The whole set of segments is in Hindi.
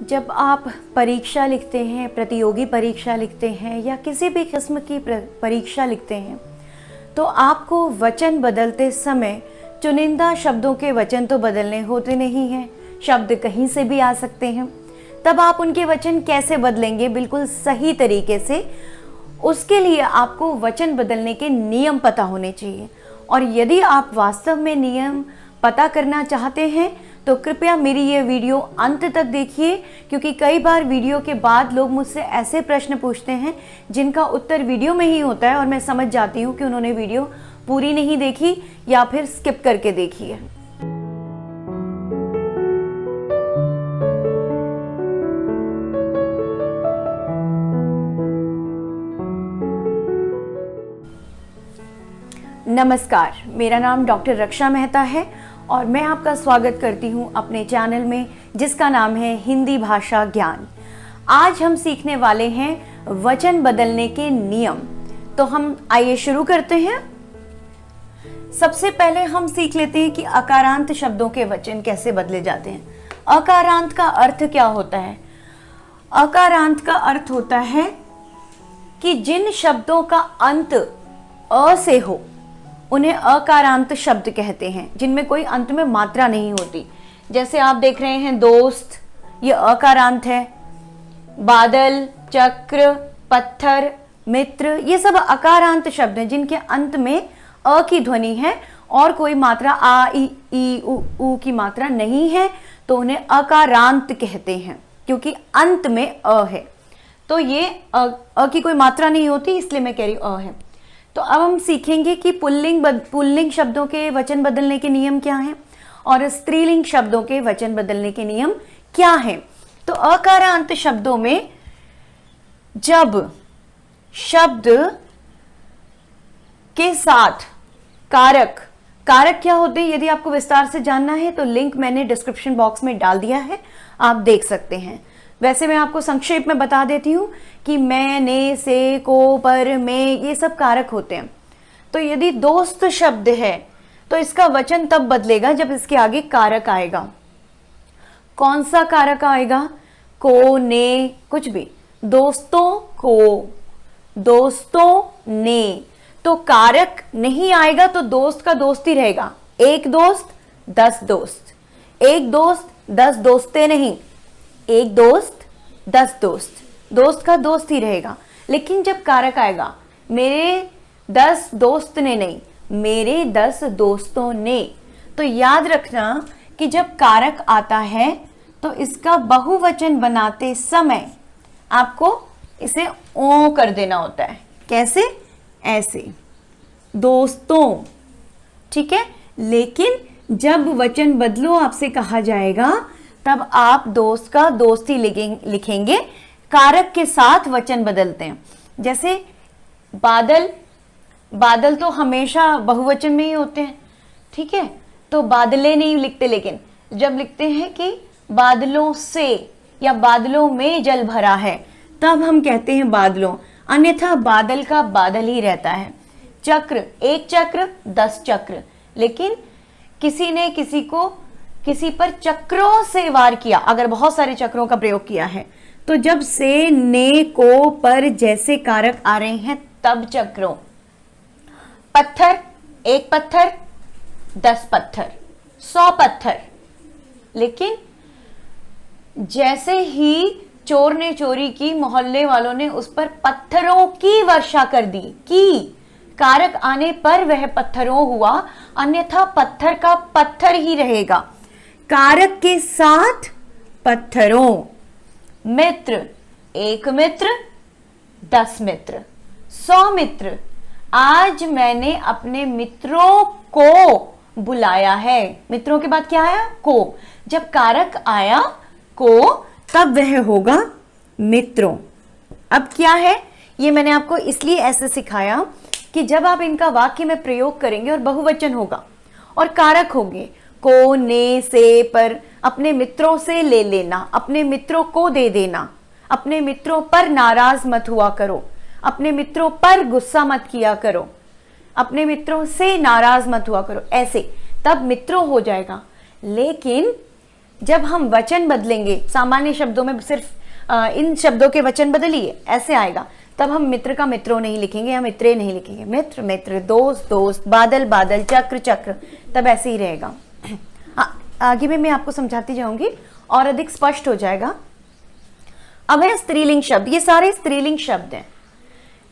जब आप परीक्षा लिखते हैं, प्रतियोगी परीक्षा लिखते हैं या किसी भी किस्म की परीक्षा लिखते हैं, तो आपको वचन बदलते समय चुनिंदा शब्दों के वचन तो बदलने होते नहीं हैं। शब्द कहीं से भी आ सकते हैं। तब आप उनके वचन कैसे बदलेंगे बिल्कुल सही तरीके से, उसके लिए आपको वचन बदलने के नियम पता होने चाहिए। और यदि आप वास्तव में नियम पता करना चाहते हैं तो कृपया मेरी ये वीडियो अंत तक देखिए, क्योंकि कई बार वीडियो के बाद लोग मुझसे ऐसे प्रश्न पूछते हैं जिनका उत्तर वीडियो में ही होता है और मैं समझ जाती हूँ कि उन्होंने वीडियो पूरी नहीं देखी या फिर स्किप करके देखी है। नमस्कार, मेरा नाम डॉक्टर रक्षा मेहता है और मैं आपका स्वागत करती हूं अपने चैनल में जिसका नाम है हिंदी भाषा ज्ञान। आज हम सीखने वाले हैं वचन बदलने के नियम। तो हम आइए शुरू करते हैं। सबसे पहले हम सीख लेते हैं कि अकारांत शब्दों के वचन कैसे बदले जाते हैं। अकारांत का अर्थ क्या होता है? अकारांत का अर्थ होता है कि जिन शब्दों का अंत अ से हो उन्हें अकारांत शब्द कहते हैं, जिनमें कोई अंत में मात्रा नहीं होती। जैसे आप देख रहे हैं दोस्त, ये अकारांत है। बादल, चक्र, पत्थर, मित्र, ये सब अकारांत शब्द हैं जिनके अंत में अ की ध्वनि है और कोई मात्रा आ ई उ की मात्रा नहीं है, तो उन्हें अकारांत कहते हैं क्योंकि अंत में अ है। तो ये अ की कोई मात्रा नहीं होती, इसलिए मैं कह रही हूँ अ है। तो अब हम सीखेंगे कि पुल्लिंग शब्दों के वचन बदलने के नियम क्या हैं और स्त्रीलिंग शब्दों के वचन बदलने के नियम क्या हैं। तो अकारांत शब्दों में जब शब्द के साथ कारक क्या होते हैं, यदि आपको विस्तार से जानना है तो लिंक मैंने डिस्क्रिप्शन बॉक्स में डाल दिया है, आप देख सकते हैं। वैसे मैं आपको संक्षेप में बता देती हूँ कि मैं, ने, से, को, पर, में, ये सब कारक होते हैं। तो यदि दोस्त शब्द है तो इसका वचन तब बदलेगा जब इसके आगे कारक आएगा। कौन सा कारक आएगा? को, ने, कुछ भी। दोस्तों को, दोस्तों ने, तो कारक नहीं आएगा तो दोस्त का दोस्त ही रहेगा। एक दोस्त 10 दोस्त, एक दोस्त 10 दोस्तें नहीं, एक दोस्त 10 दोस्त, दोस्त का दोस्त ही रहेगा। लेकिन जब कारक आएगा, मेरे 10 दोस्त ने नहीं, मेरे 10 दोस्तों ने, तो याद रखना कि जब कारक आता है तो इसका बहुवचन बनाते समय आपको इसे ओ कर देना होता है। कैसे? ऐसे, दोस्तों, ठीक है। लेकिन जब वचन बदलो आपसे कहा जाएगा तब आप दोस्त का दोस्त ही लिखेंगे। कारक के साथ वचन बदलते हैं। जैसे बादल, बादल तो हमेशा बहुवचन में ही होते हैं, ठीक है। तो बादले नहीं लिखते, लेकिन जब लिखते हैं कि बादलों से या बादलों में जल भरा है तब हम कहते हैं बादलों, अन्यथा बादल का बादल ही रहता है। चक्र, एक चक्र 10 चक्र, लेकिन किसी ने किसी पर चक्रों से वार किया, अगर बहुत सारे चक्रों का प्रयोग किया है तो जब से, ने, को, पर जैसे कारक आ रहे हैं तब चक्रों। पत्थर, एक पत्थर 10 पत्थर, 100 पत्थर, लेकिन जैसे ही चोर ने चोरी की, मोहल्ले वालों ने उस पर पत्थरों की वर्षा कर दी, की कारक आने पर वह पत्थरों हुआ, अन्यथा पत्थर का पत्थर ही रहेगा। कारक के साथ पत्थरों। मित्र, एक मित्र 10 मित्र, 100 मित्र। आज मैंने अपने मित्रों को बुलाया है। मित्रों के बाद क्या आया? को। जब कारक आया को तब वह होगा मित्रों। अब क्या है, ये मैंने आपको इसलिए ऐसे सिखाया कि जब आप इनका वाक्य में प्रयोग करेंगे और बहुवचन होगा और कारक होंगे, को, ने, से, पर, अपने मित्रों से ले लेना, अपने मित्रों को दे देना, अपने मित्रों पर नाराज मत हुआ करो, अपने मित्रों पर गुस्सा मत किया करो, अपने मित्रों से नाराज मत हुआ करो, ऐसे तब मित्रों हो जाएगा। लेकिन जब हम वचन बदलेंगे, सामान्य शब्दों में सिर्फ इन शब्दों के वचन बदलिए, ऐसे आएगा, तब हम मित्र का मित्रों नहीं लिखेंगे, हम मित्रे नहीं लिखेंगे, मित्र मित्र, दोस्त दोस्त, बादल बादल, चक्र चक्र, तब ऐसे ही रहेगा। आगे में मैं आपको समझाती जाऊंगी और अधिक स्पष्ट हो जाएगा। अब है स्त्रीलिंग शब्द, ये सारे स्त्रीलिंग शब्द हैं,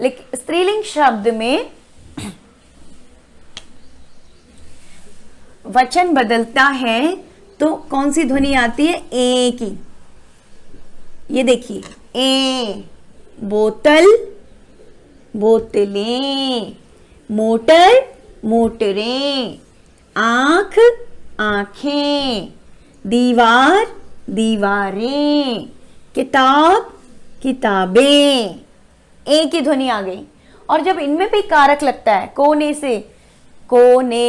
लेकिन स्त्रीलिंग शब्द में वचन बदलता है तो कौन सी ध्वनि आती है? ए की। ये देखिए, ए, बोतल बोतलें, मोटर मोटरें, आंख आंखें, दीवार दीवारें, किताब किताबें, ए की ध्वनि आ गई। और जब इनमें भी कारक लगता है, कोने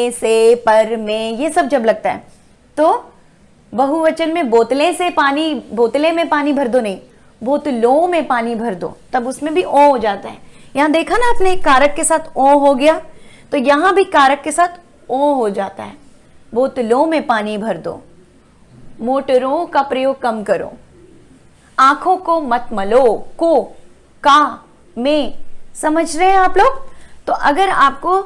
से, पर में, ये सब जब लगता है तो बहुवचन में बोतलें से पानी, बोतलें में पानी भर दो नहीं, बोतलों में पानी भर दो, तब उसमें भी ओ हो जाता है। यहां देखा ना आपने, कारक के साथ ओ हो गया, तो यहां भी कारक के साथ ओ हो जाता है। बोतलों में पानी भर दो, मोटरों का प्रयोग कम करो, आंखों को मत मलो, को, का, में, समझ रहे हैं आप लोग? तो अगर आपको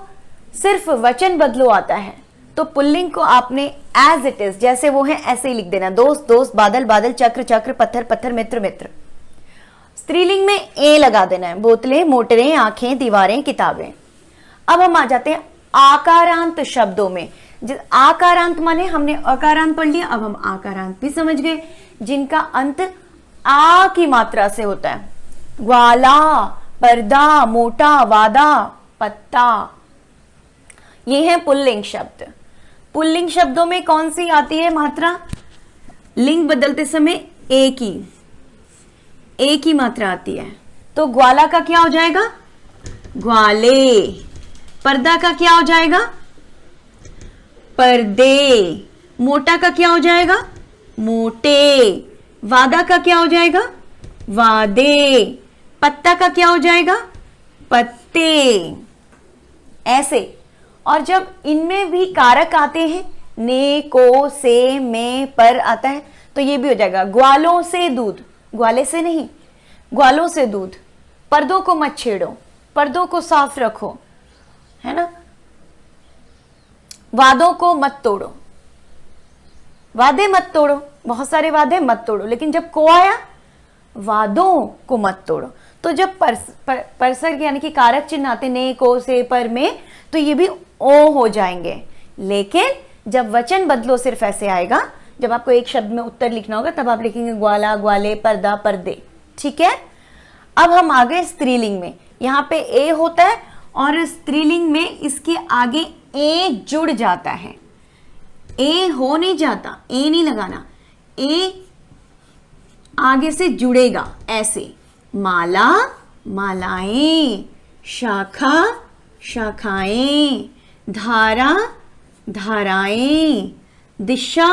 सिर्फ वचन बदलो आता है तो पुल्लिंग को आपने एज इट इज, जैसे वो है ऐसे ही लिख देना, दोस्त दोस्त, बादल बादल, चक्र चक्र, पत्थर पत्थर, मित्र मित्र। स्त्रीलिंग में ए लगा देना है, बोतलें मोटरें, आंखें दीवारें, किताबें। अब हम आ जाते हैं आकारांत शब्दों में। आकारांत माने हमने अकारांत पढ़ लिया, अब हम आकारांत भी समझ गए, जिनका अंत आ की मात्रा से होता है। ग्वाला, पर्दा, मोटा, वादा, पत्ता, ये है पुल्लिंग शब्द। पुल्लिंग शब्दों में कौन सी आती है मात्रा? लिंग बदलते समय ए की मात्रा आती है। तो ग्वाला का क्या हो जाएगा? ग्वाले। पर्दा का क्या हो जाएगा? पर्दे। मोटा का क्या हो जाएगा? मोटे। वादा का क्या हो जाएगा? वादे। पत्ता का क्या हो जाएगा? पत्ते। ऐसे। और जब इनमें भी कारक आते हैं, ने, को, से, में, पर आता है, तो ये भी हो जाएगा ग्वालों से दूध, ग्वाले से नहीं, ग्वालों से दूध। पर्दों को मत छेड़ो, पर्दों को साफ रखो, है ना। वादों को मत तोड़ो, वादे मत तोड़ो, बहुत सारे वादे मत तोड़ो, लेकिन जब को आया, वादों को मत तोड़ो। तो जब परसर यानी कि कारक चिन्ह आते ने, को, से, पर, में, तो ये भी ओ हो जाएंगे। लेकिन जब वचन बदलो सिर्फ ऐसे आएगा, जब आपको एक शब्द में उत्तर लिखना होगा तब आप लिखेंगे ग्वाला, ग्वाले, पर्दा, पर्दे। ठीक है। अब हम आ गए स्त्रीलिंग में। यहाँ पे ए होता है और स्त्रीलिंग में इसके आगे ए जुड़ जाता है। ए हो नहीं जाता, ए नहीं लगाना, ए आगे से जुड़ेगा ऐसे। माला, मालाएं, शाखा, शाखाएं, धारा, धाराएं, दिशा,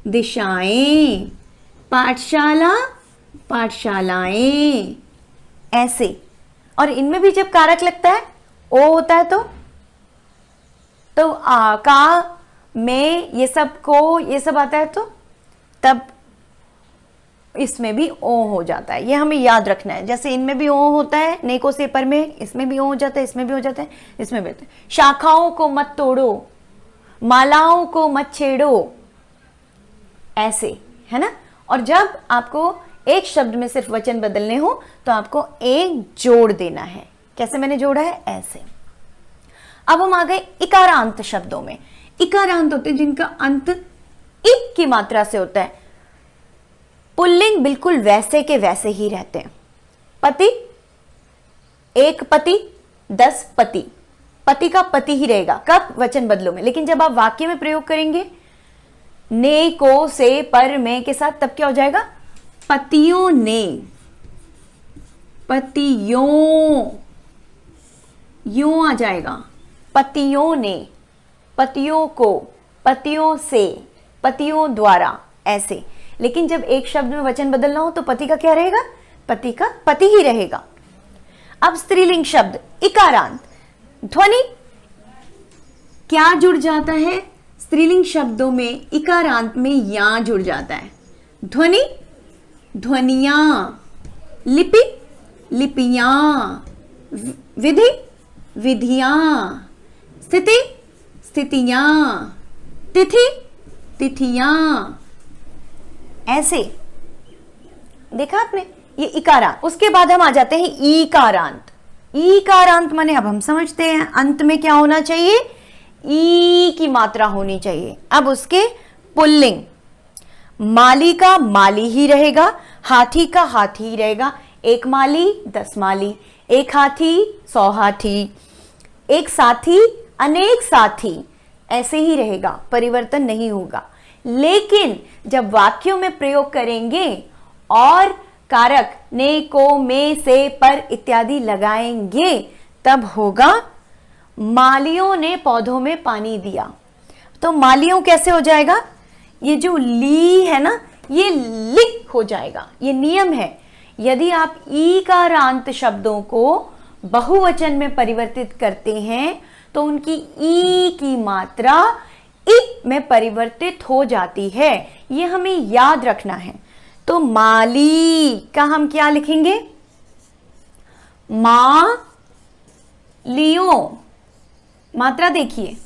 दिशाएं, पाठशाला, पाठशालाएं, ऐसे। और इनमें भी जब कारक लगता है, ओ होता है, तो आ, का, में, ये सब, को, ये सब आता है, तो तब इसमें भी ओ हो जाता है। ये हमें याद रखना है। जैसे इनमें भी ओ होता है, नेको से पर में, इसमें भी ओ हो जाता है, इसमें भी हो जाता है, इसमें भी होता है। शाखाओं को मत तोड़ो, मालाओं को मत छेड़ो, ऐसे, है ना। और जब आपको एक शब्द में सिर्फ वचन बदलने हो तो आपको एक जोड़ देना है। कैसे मैंने जोड़ा है? ऐसे। अब हम आ गए इकारांत शब्दों में। इकारांत होते हैं जिनका अंत इक की मात्रा से होता है। पुल्लिंग बिल्कुल वैसे के वैसे ही रहते हैं। पति, एक पति, 10 पति, पति का पति ही रहेगा कब? वचन बदलों में। लेकिन जब आप वाक्य में प्रयोग करेंगे ने, को, से, पर, में के साथ, तब क्या हो जाएगा? पतियों ने, पतियों, यूं आ जाएगा। पतियों ने, पतियों को, पतियों से, पतियों द्वारा, ऐसे। लेकिन जब एक शब्द में वचन बदलना हो तो पति का क्या रहेगा? पति का पति ही रहेगा। अब स्त्रीलिंग शब्द इकारांत, ध्वनि क्या जुड़ जाता है? स्त्रीलिंग शब्दों में इकारांत में या जुड़ जाता है। ध्वनि, ध्वनियां, लिपि, लिपियां, विधि, विधियां, स्थिति, स्थितियां, तिथि, तिथियां। ऐसे देखा आपने, ये इकारांत। उसके बाद हम आ जाते हैं ईकारांत। ईकारांत माने अब हम समझते हैं अंत में क्या होना चाहिए, ई की मात्रा होनी चाहिए। अब उसके पुल्लिंग, माली का माली ही रहेगा, हाथी का हाथी ही रहेगा। एक माली 10 माली, एक हाथी 100 हाथी, एक साथी अनेक साथी, ऐसे ही रहेगा, परिवर्तन नहीं होगा। लेकिन जब वाक्यों में प्रयोग करेंगे और कारक ने, को, में, से, पर इत्यादि लगाएंगे तब होगा मालियों ने पौधों में पानी दिया। तो मालियों कैसे हो जाएगा, ये जो ली है ना, ये लिक हो जाएगा। ये नियम है, यदि आप ईकारांत शब्दों को बहुवचन में परिवर्तित करते हैं तो उनकी ई की मात्रा इ में परिवर्तित हो जाती है। ये हमें याद रखना है। तो माली का हम क्या लिखेंगे, मा लियो, मात्रा देखिए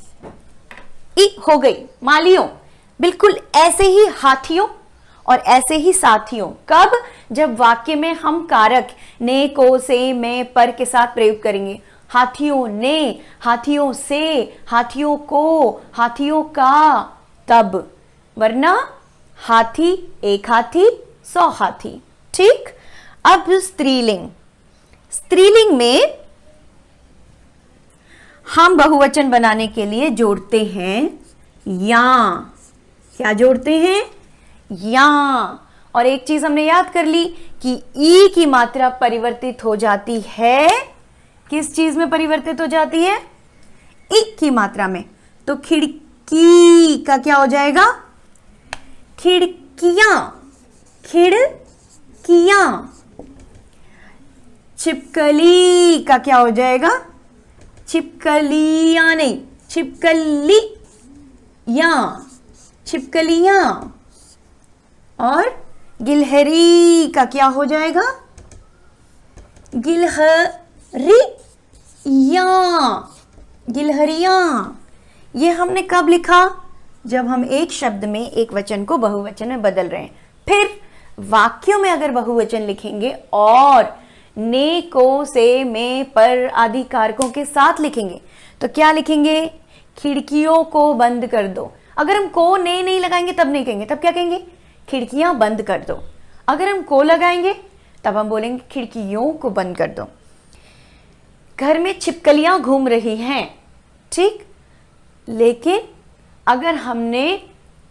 इ हो गई, मालियों। बिल्कुल ऐसे ही हाथियों और ऐसे ही साथियों। कब, जब वाक्य में हम कारक ने, को, से, में, पर के साथ प्रयोग करेंगे। हाथियों ने, हाथियों से, हाथियों को, हाथियों का, तब। वरना हाथी एक हाथी 100 हाथी। ठीक। अब स्त्रीलिंग, स्त्रीलिंग में हम बहुवचन बनाने के लिए जोड़ते हैं या। क्या जोड़ते हैं, या। और एक चीज हमने याद कर ली कि ई की मात्रा परिवर्तित हो जाती है। किस चीज में परिवर्तित हो जाती है, ई की मात्रा में। तो खिड़की का क्या हो जाएगा, खिड़कियां, खिड़कियां। छिपकली का क्या हो जाएगा, छिपकलियां नहीं, छिपकलियां, छिपकलियां। और गिलहरी का क्या हो जाएगा, गिलहरियां, गिलहरियां। ये हमने कब लिखा, जब हम एक शब्द में एक वचन को बहुवचन में बदल रहे हैं। फिर वाक्यों में अगर बहुवचन लिखेंगे और ने, को, से, में, पर आदि कारकों के साथ लिखेंगे तो क्या लिखेंगे, खिड़कियों को बंद कर दो। अगर हम को, ने नहीं लगाएंगे तब नहीं कहेंगे, तब क्या कहेंगे, खिड़कियां बंद कर दो। अगर हम को लगाएंगे तब हम बोलेंगे खिड़कियों को बंद कर दो। घर में छिपकलियां घूम रही हैं, ठीक। लेकिन अगर हमने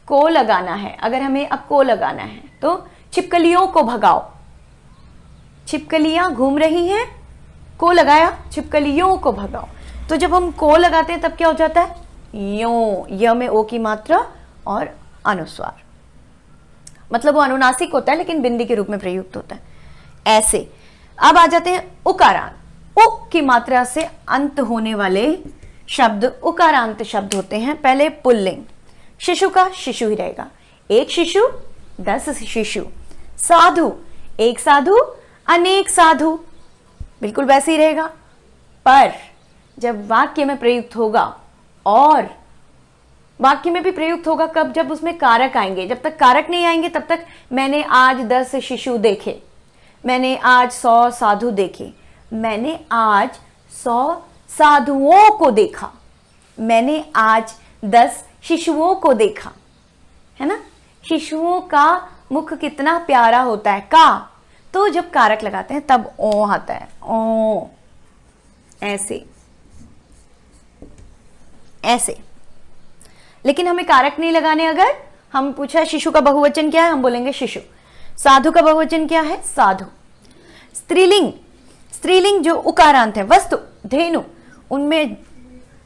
को लगाना है, अगर हमें अब को लगाना है तो छिपकलियों को भगाओ। छिपकलियां घूम रही हैं, को लगाया, छिपकलियों को भगाओ। तो जब हम को लगाते हैं तब क्या हो जाता है, यो। य में ओ की मात्रा और अनुस्वार, मतलब वो अनुनासिक होता है लेकिन बिंदी के रूप में प्रयुक्त होता है। ऐसे अब आ जाते हैं उकारांत। उ की मात्रा से अंत होने वाले शब्द उकारांत शब्द होते हैं। पहले पुल्लिंग, शिशु का शिशु ही रहेगा, एक शिशु 10 शिशु। साधु, एक साधु अनेक साधु, बिल्कुल वैसे ही रहेगा। पर जब वाक्य में प्रयुक्त होगा, और वाक्य में भी प्रयुक्त होगा कब, जब उसमें कारक आएंगे। जब तक कारक नहीं आएंगे तब तक मैंने आज 10 शिशु देखे, मैंने आज 100 साधु देखे, मैंने आज 100 साधुओं को देखा, मैंने आज 10 शिशुओं को देखा, है ना। शिशुओं का मुख कितना प्यारा होता है, का। तो जब कारक लगाते हैं तब ओ आता है, ओ। ऐसे ऐसे। लेकिन हमें कारक नहीं लगाने। अगर हम पूछा शिशु का बहुवचन क्या है, हम बोलेंगे शिशु। साधु का बहुवचन क्या है, साधु। स्त्रीलिंग, स्त्रीलिंग जो उकारांत है, वस्तु, धेनु, उनमें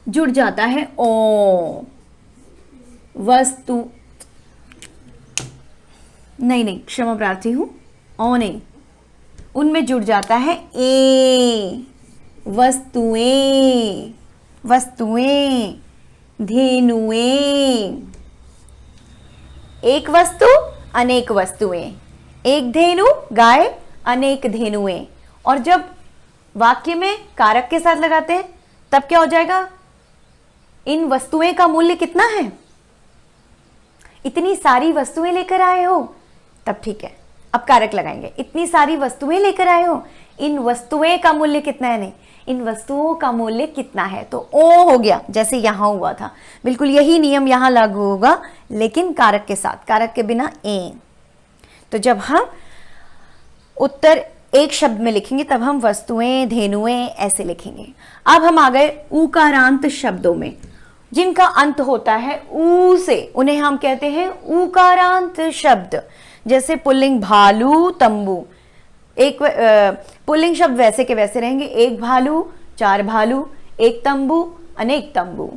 जुड़ जाता है ओ। वस्तु नहीं, क्षमा प्रार्थी हूं, ओ नहीं, उनमें जुड़ जाता है ए। वस्तुएं, वस्तुएं, धेनुएं। एक वस्तु अनेक वस्तुएं, एक धेनु गाय, अनेक धेनुएं। और जब वाक्य में कारक के साथ लगाते हैं तब क्या हो जाएगा? इन वस्तुएं का मूल्य कितना है? इतनी सारी वस्तुएं लेकर आए हो, तब ठीक है। अब कारक लगाएंगे, इतनी सारी वस्तुएं लेकर आए हो, इन वस्तुएं का मूल्य कितना है? नहीं, इन वस्तुओं का मूल्य कितना है, तो ओ हो गया, जैसे यहां हुआ था। बिल्कुल यही नियम यहां लागू होगा, लेकिन कारक के साथ, कारक के बिना ए। तो जब हम उत्तर एक शब्द में लिखेंगे तब हम वस्तुएं, धेनुएं ऐसे लिखेंगे। अब हम आ गए उकारांत शब्दों में, जिनका अंत होता है ऊ से, उन्हें हम कहते हैं उकारांत शब्द। जैसे पुल्लिंग भालू, तंबू। एक पुल्लिंग शब्द वैसे के वैसे रहेंगे, एक भालू, चार भालू, एक तंबू, अनेक तंबू।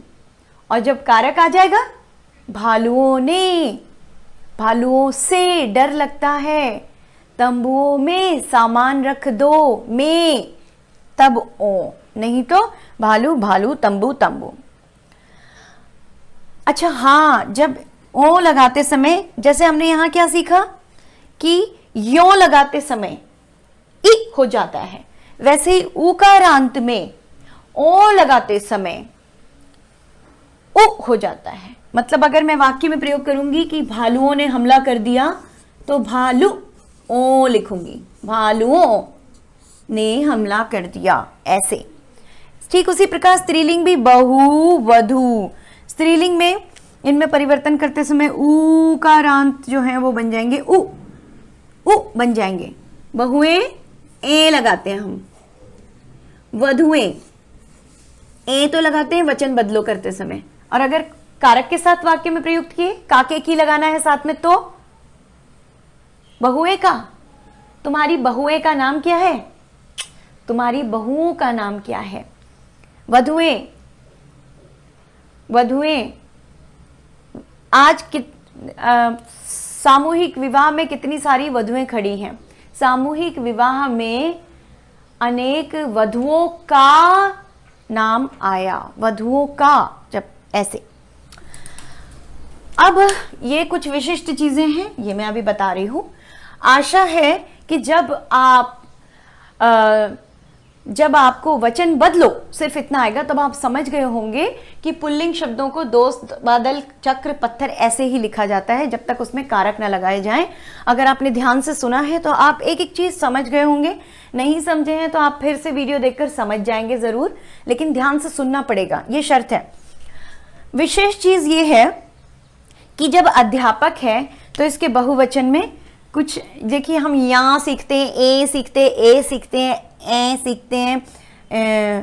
और जब कारक आ जाएगा, भालुओं ने, भालुओं से डर लगता है, तंबुओं में सामान रख दो, में, तब ओ, नहीं तो भालू भालू, तंबू तंबू। अच्छा हाँ, जब ओ लगाते समय, जैसे हमने यहां क्या सीखा कि यो लगाते समय इ हो जाता है, वैसे ही उकारांत में ओ लगाते समय उ हो जाता है। मतलब अगर मैं वाक्य में प्रयोग करूंगी कि भालुओं ने हमला कर दिया, तो भालू ओ लिखूंगी, भालुओं ने हमला कर दिया, ऐसे। ठीक उसी प्रकार स्त्रीलिंग भी बहु, वधु। स्त्रीलिंग में इनमें परिवर्तन करते समय ऊ कारांत जो है वो बन जाएंगे उ बन जाएंगे। बहुएं ए लगाते हैं हम, वधुएं ए तो लगाते हैं वचन बदलो करते समय। और अगर कारक के साथ वाक्य में प्रयुक्त किए, काके की लगाना है साथ में, तो बहुएं का, तुम्हारी बहुएं का नाम क्या है, तुम्हारी बहुओं का नाम क्या है। वधुएं, वधुएं आज सामूहिक विवाह में कितनी सारी वधुएं खड़ी हैं। सामूहिक विवाह में अनेक वधुओं का नाम आया, वधुओं का, जब ऐसे। अब ये कुछ विशिष्ट चीजें हैं, ये मैं अभी बता रही हूं। आशा है कि जब आपको वचन बदलो सिर्फ इतना आएगा, तब आप समझ गए होंगे कि पुल्लिंग शब्दों को दोस्त, बादल, चक्र, पत्थर ऐसे ही लिखा जाता है जब तक उसमें कारक ना लगाए जाएं। अगर आपने ध्यान से सुना है तो आप एक एक चीज समझ गए होंगे। नहीं समझे हैं तो आप फिर से वीडियो देखकर समझ जाएंगे जरूर, लेकिन ध्यान से सुनना पड़ेगा, ये शर्त है। विशेष चीज ये है कि जब अध्यापक है तो इसके बहुवचन में कुछ, देखिए हम या सीखते हैं, ए सीखते हैं, ए सीखते हैं, ए सीखते हैं,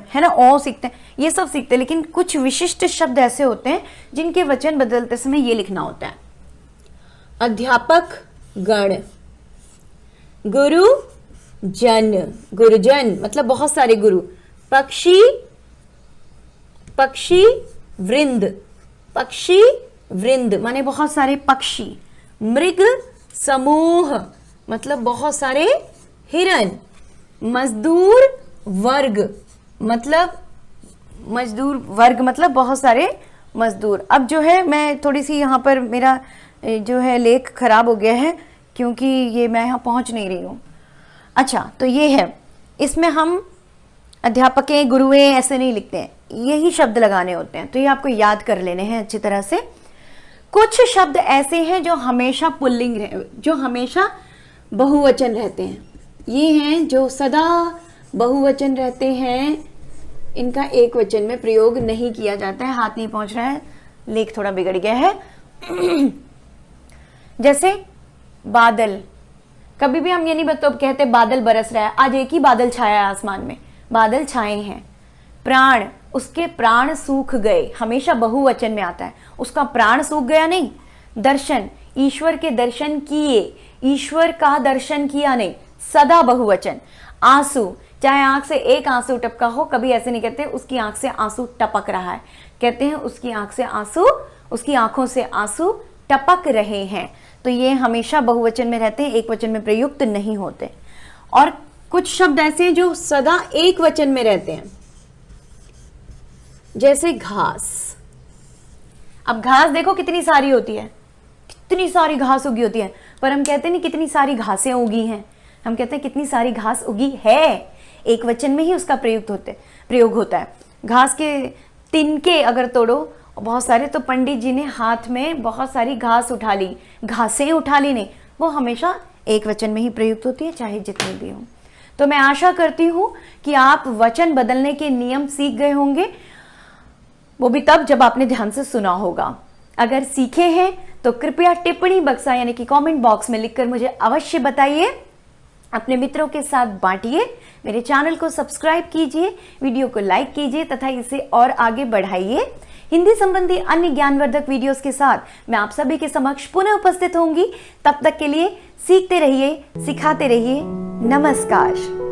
है ना, ओ सीखते हैं, ये सब सीखते हैं। लेकिन कुछ विशिष्ट शब्द ऐसे होते हैं जिनके वचन बदलते समय ये लिखना होता है। अध्यापक गण, गुरु जन, गुरुजन मतलब बहुत सारे गुरु। पक्षी, पक्षी वृंद, पक्षी वृंद माने बहुत सारे पक्षी। मृग समूह मतलब बहुत सारे हिरन। मजदूर वर्ग मतलब, मजदूर वर्ग मतलब बहुत सारे मजदूर। अब जो है मैं थोड़ी सी यहाँ पर मेरा जो है लेख खराब हो गया है, क्योंकि ये मैं यहाँ पहुँच नहीं रही हूँ। अच्छा, तो ये है, इसमें हम अध्यापकें, गुरुएं ऐसे नहीं लिखते हैं, यही शब्द लगाने होते हैं। तो ये आपको याद कर लेने हैं अच्छी तरह से। कुछ शब्द ऐसे हैं जो हमेशा पुल्लिंग जो हमेशा बहुवचन रहते हैं। ये हैं जो सदा बहुवचन रहते हैं, इनका एक वचन में प्रयोग नहीं किया जाता है। हाथ नहीं पहुंच रहा है, लेख थोड़ा बिगड़ गया है। जैसे बादल, कभी भी हम ये नहीं कहते बादल बरस रहा है, आज एक ही बादल छाया है आसमान में, बादल छाए हैं। प्राण, उसके प्राण सूख गए, हमेशा बहुवचन में आता है, उसका प्राण सूख गया नहीं। दर्शन, ईश्वर के दर्शन किए, ईश्वर का दर्शन किया नहीं, सदा बहुवचन। आंसू, चाहे आंख से एक आंसू टपका हो, कभी ऐसे नहीं कहते उसकी आंख से आंसू टपक रहा है, कहते हैं उसकी आंख से आंसू, उसकी आंखों से आंसू टपक रहे हैं। तो ये हमेशा बहुवचन में रहते हैं, एक वचन में प्रयुक्त नहीं होते। और कुछ शब्द ऐसे हैं जो सदा एक वचन में रहते हैं, जैसे घास, अब घास देखो कितनी सारी होती है, कितनी सारी घास उगी होती है, पर हम कहते नहीं कितनी सारी घासें उगी हैं, हम कहते हैं कितनी सारी घास उगी है। एक वचन में ही उसका प्रयोग होता है। घास के तिनके अगर तोड़ो बहुत सारे, तो पंडित जी ने हाथ में बहुत सारी घास उठा ली, घासें उठा ली नहीं, वो हमेशा एक वचन में ही प्रयुक्त होती है, चाहे जितनी भी हो। तो मैं आशा करती हूं कि आप वचन बदलने के नियम सीख गए होंगे, वो भी तब जब आपने ध्यान से सुना होगा। अगर सीखे हैं तो कृपया टिप्पणी बक्सा यानी कि कमेंट बॉक्स में लिखकर मुझे अवश्य बताइए, अपने मित्रों के साथ बांटिए, मेरे चैनल को सब्सक्राइब कीजिए, वीडियो को लाइक कीजिए तथा इसे और आगे बढ़ाइए। हिंदी संबंधी अन्य ज्ञानवर्धक वीडियोस के साथ मैं आप सभी के समक्ष पुनः उपस्थित होंगी। तब तक के लिए सीखते रहिए, सिखाते रहिए। नमस्कार।